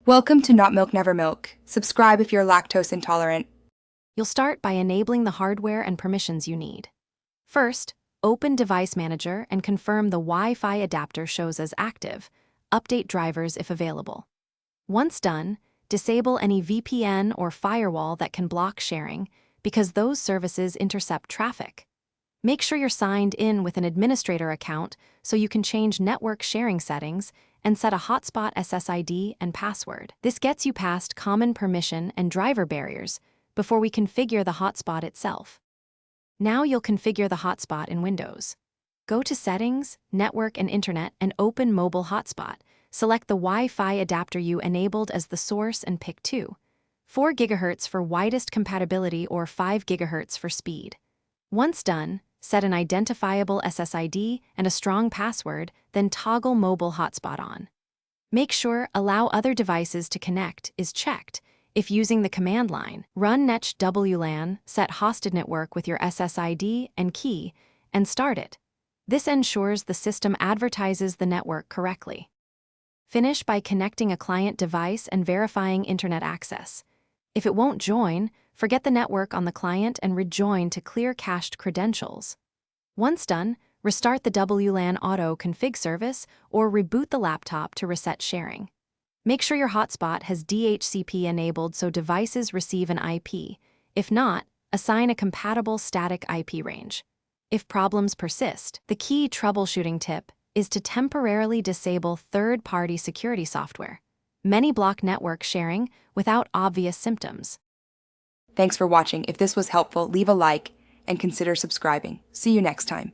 Welcome to Not Milk Never Milk. Subscribe if you're lactose intolerant. You'll start by enabling the hardware and permissions you need. First, open Device Manager and confirm the Wi-Fi adapter shows as active. Update drivers if available. Once done, disable any VPN or firewall that can block sharing, because those services intercept traffic. Make sure you're signed in with an administrator account so you can change network sharing settings and set a Hotspot SSID and password. This gets you past common permission and driver barriers before we configure the hotspot itself. Now you'll configure the hotspot in Windows. Go to Settings, Network and Internet and open Mobile Hotspot. Select the Wi-Fi adapter you enabled as the source and pick 4 GHz for widest compatibility or 5 GHz for speed. Once done, set an identifiable SSID and a strong password, then toggle Mobile Hotspot on. Make sure Allow Other Devices to Connect is checked. If using the command line, run netsh WLAN, set hosted network with your SSID and key, and start it. This ensures the system advertises the network correctly. Finish by connecting a client device and verifying internet access. If it won't join, forget the network on the client and rejoin to clear cached credentials. Once done, restart the WLAN Auto Config service or reboot the laptop to reset sharing. Make sure your hotspot has DHCP enabled so devices receive an IP. If not, assign a compatible static IP range. If problems persist, the key troubleshooting tip is to temporarily disable third-party security software. Many block network sharing without obvious symptoms. Thanks for watching. If this was helpful, leave a like and consider subscribing. See you next time.